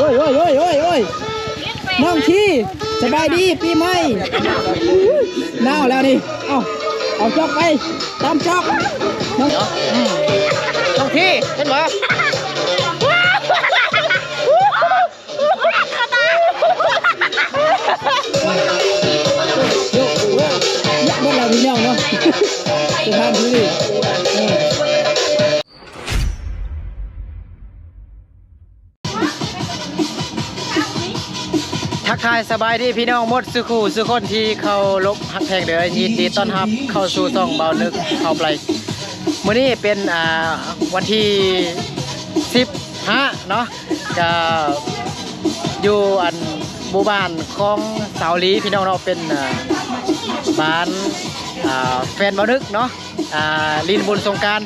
โอ้ยโอ้ยโอ้ยโอ้ยโอ้ยน้องชีสบายดีปีใหม่หนาวแล้วนี่เอาจอกไปตามจอกน้องชีเห็นไหมยักษ์บ้านเราพี่น้องเนาะจะทำที่นี่ทักทายสบายดีพี่น้องหมดสุขูสุคนที่เขาลบหักแพงเดือยินดีต้อนรับเข้าสู่ช่องเบานึกเข้าไปมื้อนี้เป็นวันที่15เนาะก็อยู่หมู่บ้านของสาวลีพี่น้องเราเป็นบ้านแฟนเบานึกเนาะลินบุญสงการ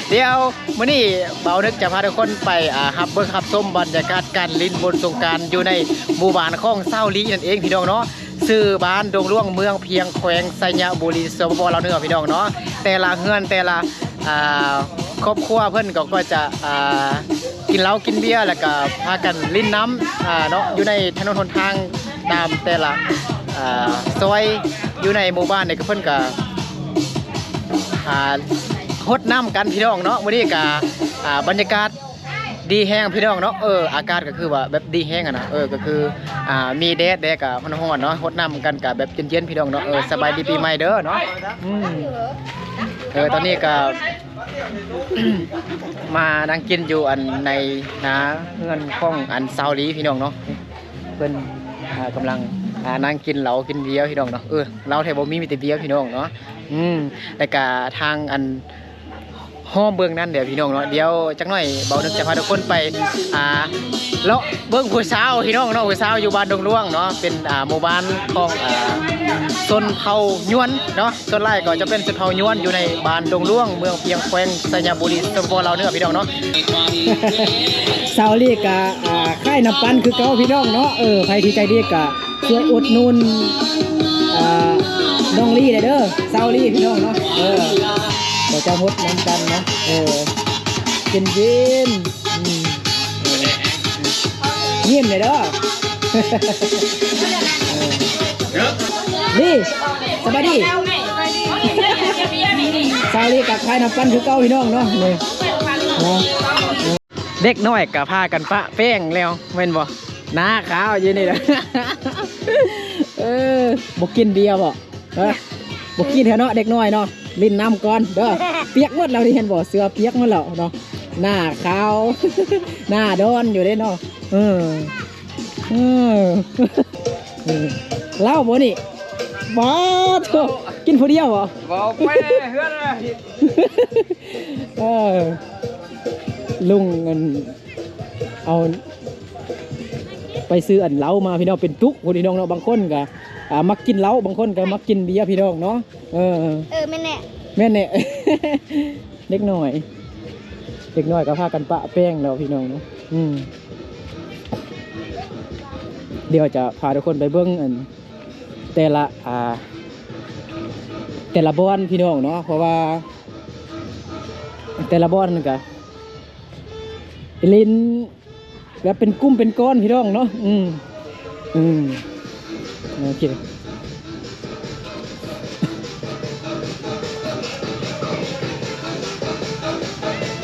เดี๋ยวมื้อนี้เบานึกจะพาทุกคนไปหับเบิ่งหับชมบรรยากาศการลินบุญสงการอยู่ในหมู่บ้านของสาวลีนั่นเองพี่น้องเนาะชื่อบ้านดงล่วงเมืองเพียงแขวงไซยบุรีสปปลาวเหนือพี่น้องเนาะแต่ละเฮือนแต่ละครอบครัวเพิ่นก็จะกินเหล้ากินเบียร์แล้วก็พากันลิ้นน้ำเนาะอยู่ในถนนหนทางตามแต่ละซอยอยู่ในหมู่บ้านเนี่ยก็เพิ่นก็ฮดน้ำกันพี่น้องเนาะวันนี้ก็บรรยากาศดีแห้งพี่น้องเนาะอากาศก็คือว่าแบบดีแห้งนะก็คือมีแดดกับพนห้อนเนาะฮดน้ำกันกับแบบเย็นๆพี่น้องเนาะสบายดีปีใหม่เด้อเนาะตอนนี้ก็ มานั่งกินอยู่ในเงื่อนข้องซาวลีพี่น้องเนาะเพิ่นกำลังนั่งกินเหล้ากินเบียร์พี่น้องเนาะเราแถวบ่มีแต่เบียร์พี่น้องเนาะแล้วก็ทางห้อมเบื้องนั้นเดี๋ยวพี่น้องเนาะเดี๋ยวจักหน่อยเบานึกจะพาทุกคนไปเลาะเบื้องผู้สาวพี่น้องเนาะผู้สาวอยู่บ้านดงล่วงเนาะเป็นหมู่บ้านของชนเผ่ายวนเนาะส่วนไร่ก็จะเป็นชนเผ่ายวนอยู่ในบ้านดงล่วงเมืองเพียงแขวงไซยบุรีสปปลาวเหนือพี่น้องเนาะสาวลีกะค่ายน้ำปั้นคือเก่าพี่น้องเนาะใครที่ใจดีกะช่วยอุดหนุนน้องลีเด้อสาวลีพี่น้องเนาะก็จะหดน้ำกันเนาะเย็นเย็นเงียบเลยเด้อนี่สบายดีสาวลีกับใครน้ำปั้นคือเก่าพี่น้องเนาะเด็กน้อยกับพากันปะแป้งแล้วเว้นบ่หน้าขาวยืนนี่เลยบกินเบียร์บ่บกินเถอะเนาะเด็กน้อยเนาะลิ้นน้ำก่อนเด้อเปียกหมดเราที่เห็นบ่เสือเปียกหมดแล้วเนาะหน้าขาวหน้าดอนอยู่ได้เนาะเล่าบ่นี่บ่เถอะกินผู้เดียวบ่ไปเฮือนลุงเงินเอาไปซื้อเหล้ามาพี่น้องเป็นทุกคนพี่น้องเนาะบางคนก็มักกินเหล้าบางคนก็มักกินเบียร์พี่น้องเนาะแม่แน่ เด็กน้อยก็พากันปะแป้งแล้วพี่น้องเนาะเดี๋ยวจะพาทุกคนไปเบิ้งแต่ละบ้านพี่น้องเนาะเพราะว่าแต่ละบ้านก็ลิ้นแบบเป็นกุ้มเป็นก้อนพี่น้องเนาะโอเค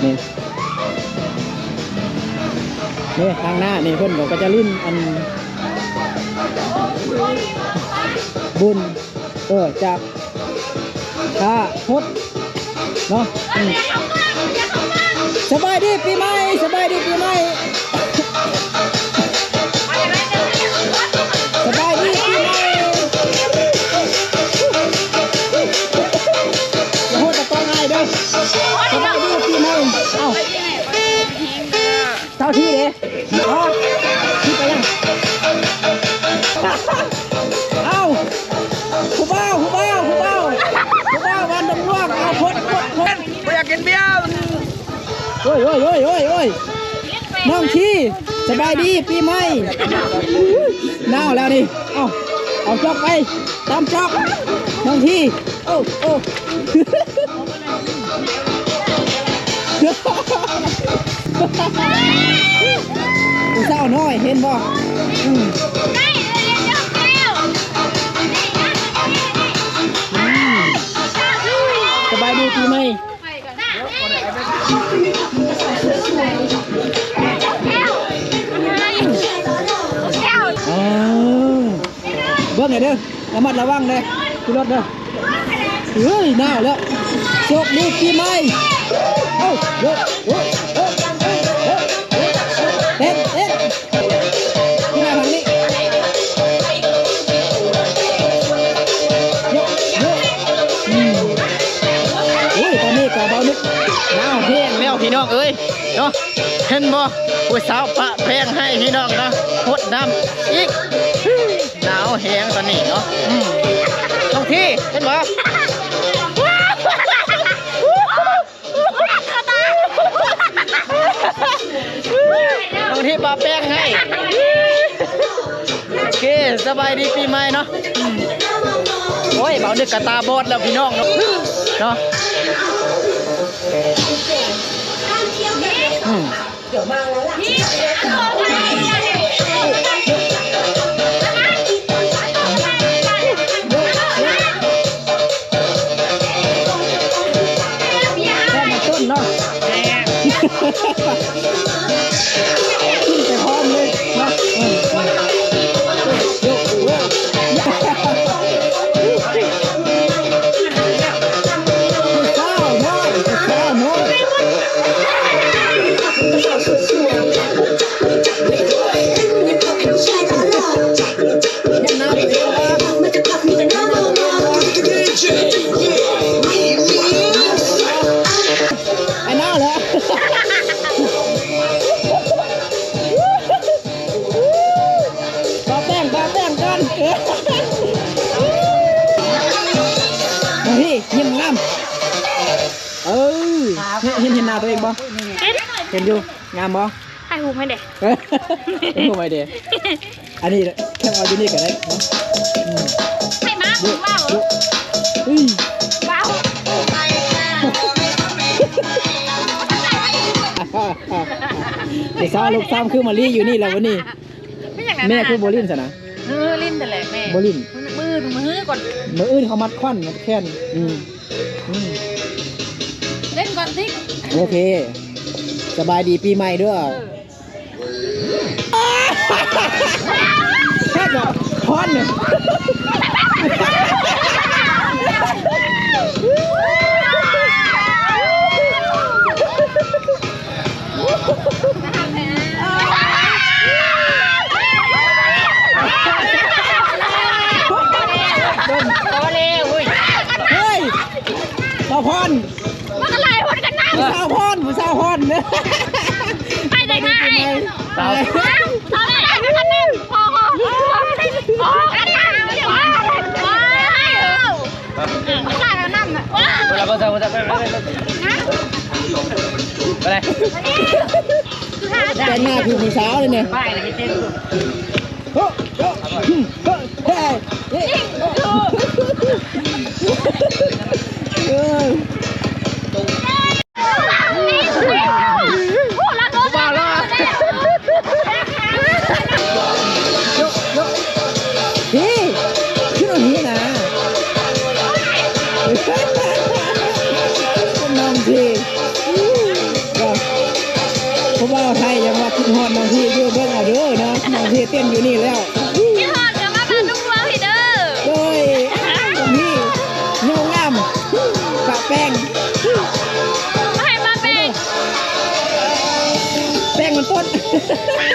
นี่ทางหน้านี่เพื่อนก็จะลิ้นบุญจากท่าฮดเนาะสบายดีปีใหม่สบายดีปีใหม่สบายดีปีใหม่อย่าโหดตะกอนง่ายเด้อสบายดีปีใหม่เจ้าที่เด้ที่ไปยังผู้บ่าววันดงล่วงพดไม่อยากกินเบียร์โอ้ยน้องชีสบายดีปีใหม่หนาวแล้วนี่เอาจอกไปตามจอกน้องชีโอ้ ผู้สาวน้อยเห็นบ่สบายดีปีใหม่เบิ้งหน่อยเด้อระมัดระวังเลยคุณรถเด้อเฮ้ยหนาวแล้วโชคดีปีใหม่เอ้าเต้นที่ไหนทางนี้โอ้ยตอนนี้ก็เบานึกหนาวแห้งแล้วพี่น้องเอ้ยเนาะเห็นบ่ผู้สาวปะแพงให้พี่น้องนะหดน้ำอีกหนาวแห้งตอนนี้เนาะตรงที่เห็นบ่ตรงที่ปะแป้งให้โอเคสบายดีปีใหม่เนาะโอ้ยเบาดึกกะตาบอดแล้วพี่น้องเนาะเดี๋ยวมาแล้วล่ะต้นเนาะขึ้นไปพร้อมเลยนะยิ้มงามเห็นหน้าตัวเองบ่เห็นอยู่งามบ่ให้หูไม่เด็กให้หูไม่เด็กอันนี้แค่เอาอยู่นี่ก็ได้ให้มาว้าวว้าวเด็กสาวลูกซ้ำคือมาลี่อยู่นี่แล้ววันนี้แม่คือโบลินสินะลิ้นแต่แหละแม่โบลินมือก่อนมืออื่นเขามัดควันมัดแค้นเล่นก่อนทิกโอเคสบายดีปีใหม่ด้วยแค่แบบพอนเนี่ยสาวพรว่าอะไรพรกันนะสาวพรเนี่ยไปได้ไงสาวอะไรกันนั่นพอกันนะเดี๋ยวข้าแล้วนั่นน่ะเราก็จะไปแต่หน้าคือผู้สาวเลยเนี่ยโอ้เฮ้เพราะว่าไทยยังว่าขึ้นฮอดน้องพี่อยู่เบิ่งเอาเด้อเนาะน้องพี่เต้นอยู่นี่แล้วขึ้นฮอดจะมาบ้านลูกวัวพี่เด้อโดยน้องพี่เงางามปะแป้งให้มาแป้งมันต้น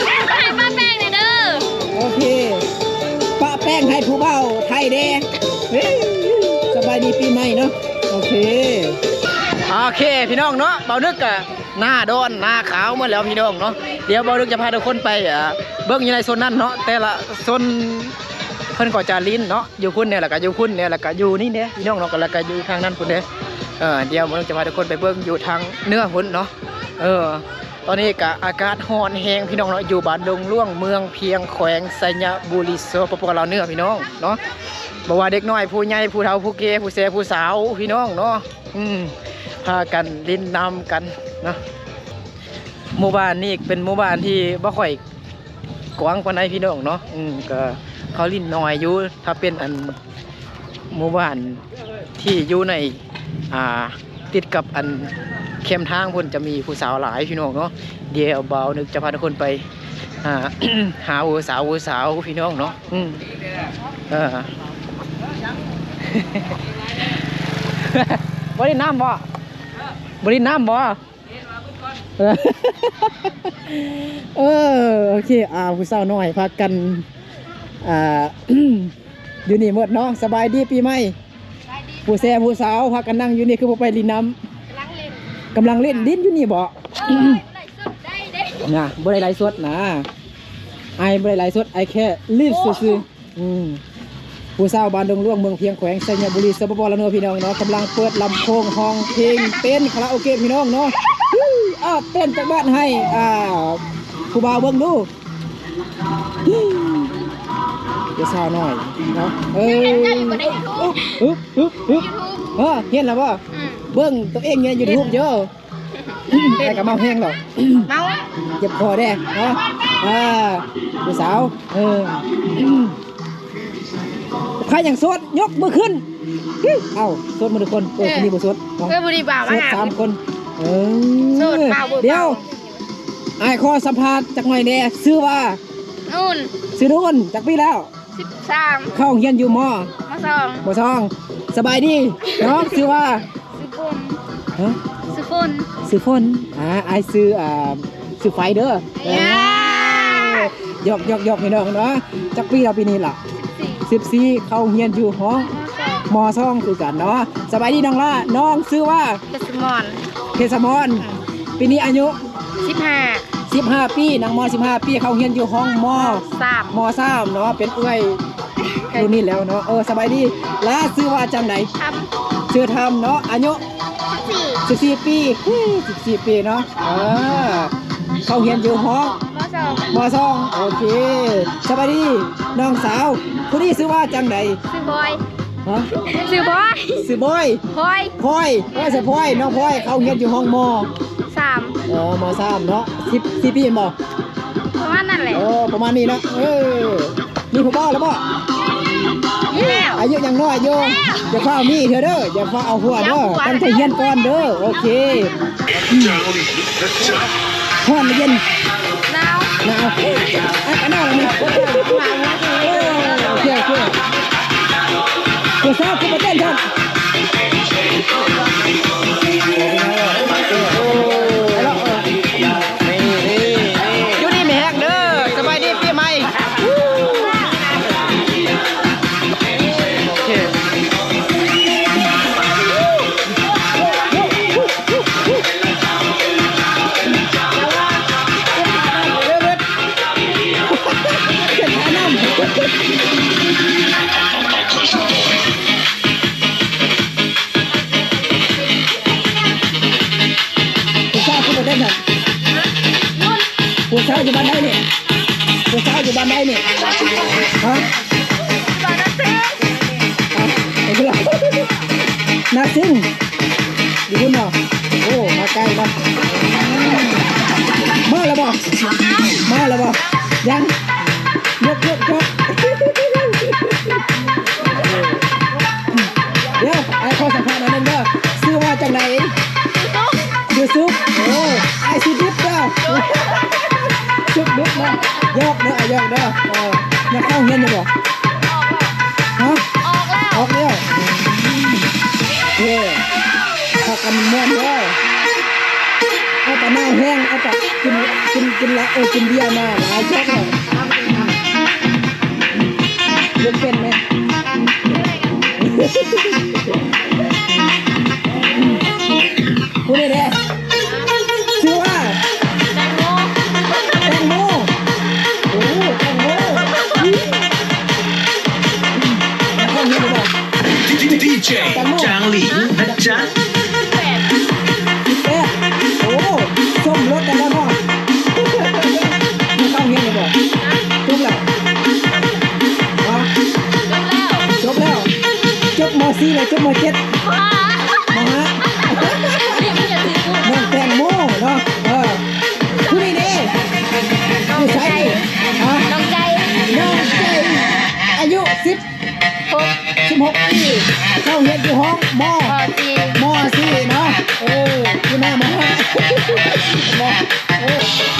ให้มาแป้งเด้อโอเคปะแป้งให้ผู้เฒ่าไทยเด้สบายดีปีใหม่เนาะโอเคพี่น้องเนาะเบานึกกะหน้าดอนหน้าขาวหมดแล้วพี่น้องเนาะเดี๋ยวเบานึกจะพาทุกคนไปเบิ้งอยู่ในโซนนั้นเนาะแต่ละโซนเพิ่นก็จะลิ้นเนาะอยู่คุณเนี่ยแล้วก็อยู่คุณเนี่ยแล้วก็อยู่นี่เนี่ยพี่น้องเนาะแล้วก็อยู่ทางนั้นคุณเนี่ยเดี๋ยวเบานึกจะพาทุกคนไปเบิ้งอยู่ทางเนื้อหุ่นเนาะตอนนี้กะอากาศร้อนแห้งพี่น้องเนาะอยู่บ้านดงล่วงเมืองเพียงแขวงไซญบุรีสปปลาวเนื้อพี่น้องเนาะบอกว่าเด็กน้อยผู้ใหญ่ผู้เฒ่าผู้แก่ผู้แก่ผู้สาวพี่น้องเนาะพากันลิ้นน้ำกันนะ หมู่บ้านนี่เป็นหมู่บ้านที่บ่ค่อยกว้างปานใดพี่น้องเนาะก็เขาลิ้นน้อยอยู่ถ้าเป็นอันหมู่บ้านที่อยู่ในติดกับอันเข้มทางพุ่นจะมีผู้สาวหลายพี่น้องเนาะเดี๋ยวเบานึกจะพาทุกคนไปหาวัวสาวพี่น้องเนาะบริน้ำบ่บริน้ำบ่โอเคผู้สาวน้อยพากันอยู่นี่หมดเนาะสบายดีปีใหม่ผู้แซ่ผู้สาวพากันนั่งอยู่นี่คือไปลินน้ำกำลังเล่นลิ้นอยู่นี่บ่นะบ่ได้ไลฟ์สดนะไอ้บ่ได้ไลฟ์สดไอ้แค่ลิ้นซื่อผู้สาวบ้านดงร่วงเมืองเพียงแขวงไซญบุรีสปปลาวพี่น้องเนาะกำลังเปิดลำโพงห้องเพลงเป็นคาราโอเกะพี่น้องเนาะเต้นจากบ้านให้ผู้บ่าวเบิ่งดูเดี๋ยวสาวหน่อยเนาะเห็นแล้วป่ะเบิ่งตัวเองเนี่ยยูทูบเยอะแต่กับเมาแห้งหรอกเมาเจ็บคอแน่เนาะผู้สาวใครอย่างสดยกมือขึ้นเอ้าสดมือทุกคนคนนี้บุษดบุรีบ่าวสด3 คนเดี๋ยวไอ้ข้อสัมภาษณ์จากหน่อยเนี่ยซื้อว่านู่นซื้อนู่นจากปีแล้ว13เข้าเรียนอยู่ม.2สบายดีน้องซื้อว่าซื้อฝนไอ้ซื้อไฟเด้อยกพี่น้องเนาะจากปีเราปีนี้ล่ะ14เข้าเรียนอยู่ห้องม.2คือกันเนาะสบายดีน้องล่ะน้องซื้อว่าเพชรมอนปีนี้อายุ15 ปีนางม.15 ปีเขาเรียนอยู่ห้องม.3 เนาะเป็นเอื้อยรุ่นนี้แล้วเนาะสบายดีล่าซื้อว่าจังไหนชื่อทำเนาะอายุ14 ปี14 ปีเนาะเขาเรียนอยู่ห้องม.2โอเคสบายดีน้องสาวคนนี้ซื้อว่าจังไหนซื้อบอยพอยน้องพอยเขาเรียนอยู่ห้องม.3 ม.3 เนาะ10 ปีบ่ประมาณนั้นแหละประมาณนี้เนาะมีผู้บ่าวแล้วบ่อายุยังน้อยอยู่อย่าฟ้ามีเถอะเด้ออย่าฟ้าเอาหัวเด้อตั้งใจเรียนก่อนเด้อโอเคฮ้อนเย็นหนาวหนาวนี่โอเคผู้สาวขึ้นมาเต้นกันอยู่นี่ไม่แห้งเด้อสบายดีปีใหม่โอเคผู้สาวอยู่บ้านไหนเนี่ยผู้สาวอยู่บ้านไหนเนี่ยฮะบ้านนาซิงนาซิงอยู่คุณเนาะโอ้มาไกลบ้านมาแล้วบ่ยังยกเดี๋ยวไอ้ข้อสัมภาษณ์นั้นเด้อซื้อว่าจากไหนซื้อซุปไอ้ซีดิฟเด้อซุปดิฟนะยกเด้ออยากเข้าเงินอยู่บ่ฮะออกแล้วพากันม่วนเด้อเอาแต่หน้าแห้งเอาแต่กินละกินเบียร์มาหลายช็อตเลยยกเป็นไหมพูดได้ชื่อว่าแตงโมโอ้แตงโมดีเจจางหลิงนะจ๊ะโอ้ส้มรถกันแล้วพ่อไม่เข้าเงี้ยเลยบ่จุ๊บแล้วจบม.4เลยจบม.7มาฮะแตงโมเนาะ เรียนอยู่ห้องมอ จี มอสิเนาะที่แม่มอ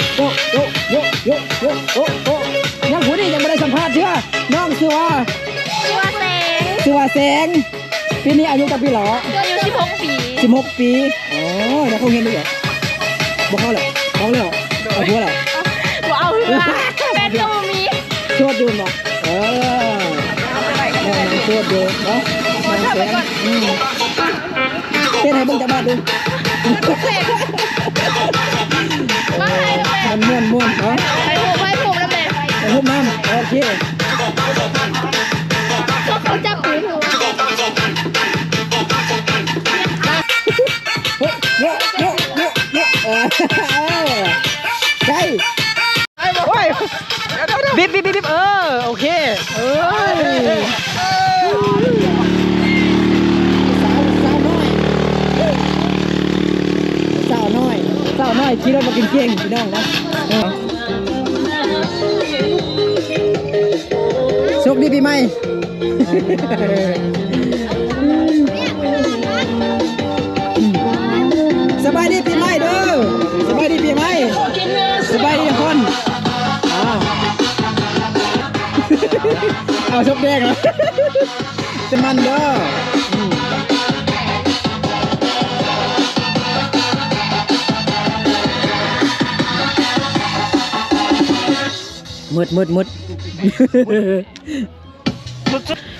โยยังผู้นี่ยังไม่ได้สัมภาษณ์เชื่อน้องชื่อว่าแสงปีนี้อายุกี่ปีหรอ อายุ16 ปี 16 ปีโอ้เดี๋ยวเขาเรียนด้วยเหรอบอกเขาเหรอเขาเลยเหรอเอาหัวเหรอ บ่เอาเรือแม่ตูมี ชวดดูเนาะนางชวดดูเนาะนางแสงเต้นให้เบิ่งจังหวะดู มาให้แม่ มันม่วนเนาะ ให้ผูกแล้วแม่ ไปหุบน้ำโอเค ก็เขาจับปืนหัว เยอะใช่บิบโอเคสาวน้อยขี่รถมากินเก่งพี่น้องนะโชคดีปีใหม่สบายดีปีใหม่เด้อสบายดีปีใหม่สบายดีทุกคนเอาชกแดงเหรอจะมันเด้อมืด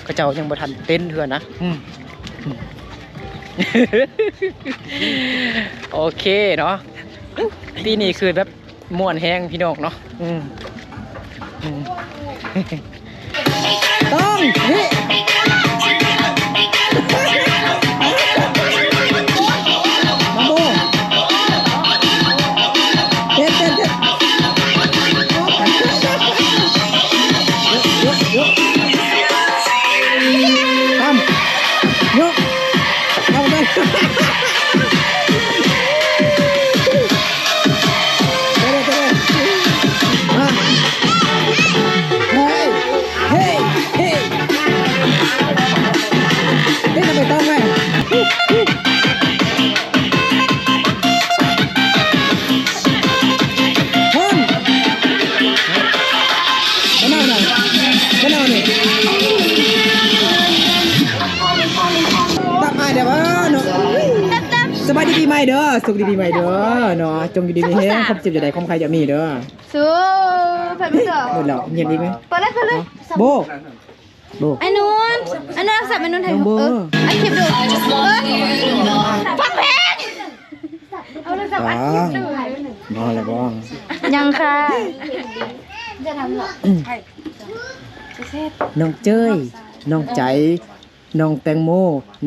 ก็เจ้ายังบ่ทันเต้นเถื่อนนะโอเคเนาะที่นี่คือแบบม่วนแห้งพี่น้องเนาะต้องนี่มาโบเต้นทำยกเอาเลยสบายดีปีใหม่เด้อสุขดีปีใหม่เด้อเนาะจงอยู่ดีมีแฮงครบ10จะได้คมใครจะมีเด้อ สู้เพิ่นไม่เด้อ หมดแล้วเงียบอีกไหม เปิดเลยโบไอ้นุ่นสับไอ้นุ่นไทยไอ้คลิปดูฟังเพลงเอาเลยสับไอ้คลิปดู มาแล้วบ้าง ยังค่ะ น้องเจ้ยน้องใจน้องแตงโม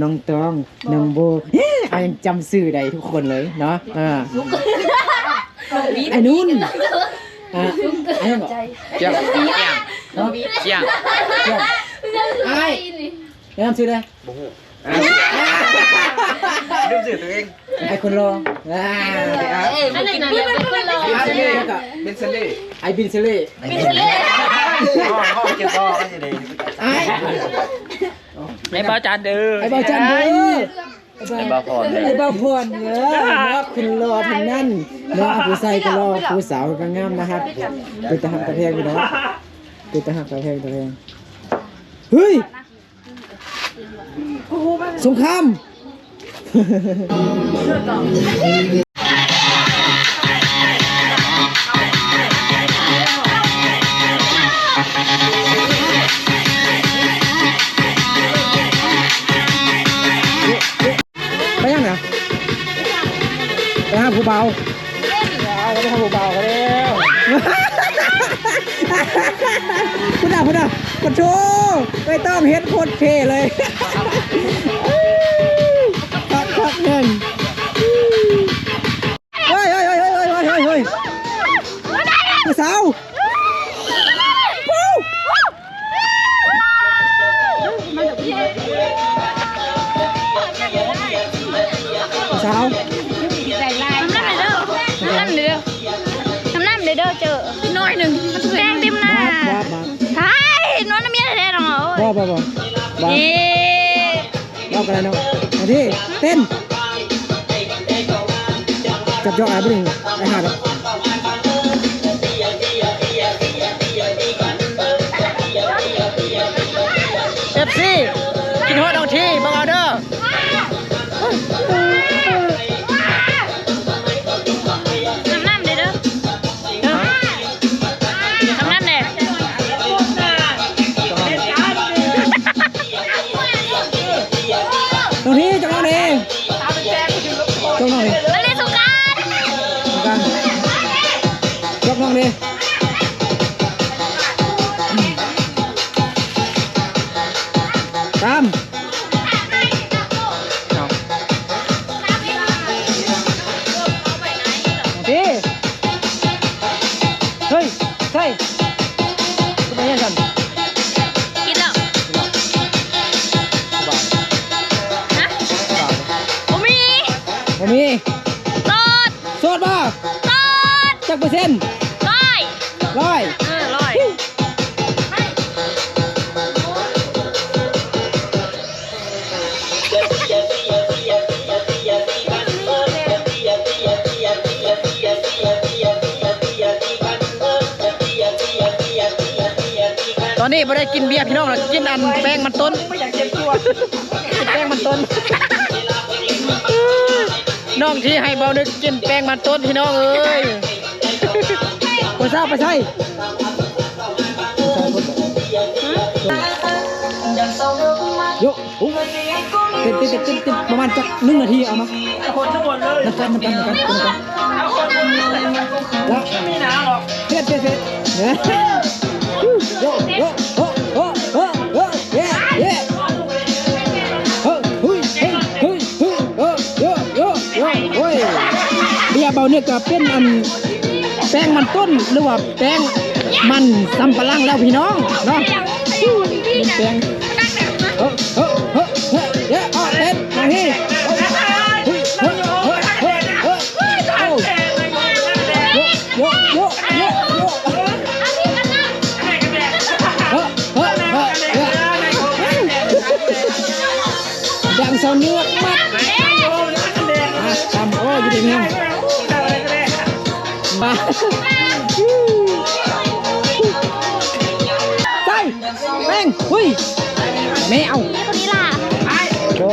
น้องตองน้องโบยังจำชื่อได้ทุกคนเลยเนาะไอ้นุ่นไอ้นุ่นบอกเจียงไอ้แนะนำชื่อเลยลืมชื่อตัวเองไอ้คนรออันไหนนะเป็นรอบินเซเล่ไอ้บินเซเล่ห้องเจ้าพ่อก็จะได้ไอ้เบาจันเด้อไอ้เบาจันเด้อไอ้เบาพรเด้อคุณรอพันนั่นเนาะผู้ใส่ก็รอผู้สาวก็งามนะครับเป็นตะหักตะแพงพี่น้องเป็นตะหักตะแพงเฮ้ยสงครามไปยังไงไปหาผู้เบาไปหาผู้เบากันแล้วพูดกดโชว์ไปต้อมเฮ็ดโคตรเท่เลยพักหนึ่งเฮ้ยผู้สาวสาวน้ำเด้อเจอน้อยหนึ่งแดงเต็มหน้าใช่น้อยน้ำเมียแท้หรอบ่นี่ กันเลยเนาะเอาที่เต้นจับยอดไอ้บึ้งไอ้ห่าแบบเอฟซีกินฮอดเอาที่บังเอาเด้อน้ำเด้อน้ำเด้อ ตรงนี้จังหวะนี้จังหวะนี้ มาเล่นสงกรานต์ กันยกน้องดิตามดีเฮ้ยใช่ก็ไม่ยังกัน กินแล้วฮะผมมี ผมมี โสด โสดป่ะ โสด จักเปอร์เซ็นต์ ร้อย ร้อย ร้อย ตอนนี้ไม่ได้กินเบียร์พี่น้องหรอกกินอันแป้งมันต้นไม่อยากเจ็บตัวกินแป้งมันต้นน้องที่ให้เบานึกกินแป้งมันต้นพี่น้องเอ้ยไปเศร้าไปใช่โยติดประมาณจัก1 นาทีเอามาคนทั้งหมดเลยน้ำกันแล้วไม่หนาหรอกเผ็ดเนี่ยโยเย้เฮ้ยเบียร์เบาเนี่ยก็เป็นอันแป้งมันต้นหรือว่าแป้งมันสำปะหลังแล้วพี่น้องเนาะเป็นแป้งเย้เต้นมาที่ดังเสาเนื้อมัดทำโอ้ยอยู่ดีมั้ยมาใส่แป้งหุ้ยไม่เอา นี่คนนี้ล่ะ โบ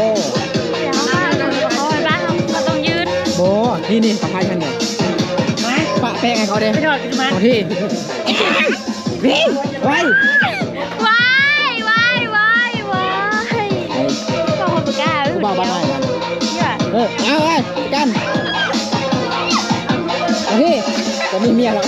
เดี๋ยวเขาไปบ้านเราต้องยืน โบนี่ปะพายกันเนี่ยปะแป้งให้เขาเด้ขอที่วิ่งไว้ ว้ายบอกคนปากกา กูบอกบ้านไหนกัน เนี่ย เอาไว้กันเอาที่จะมีเมียหรอ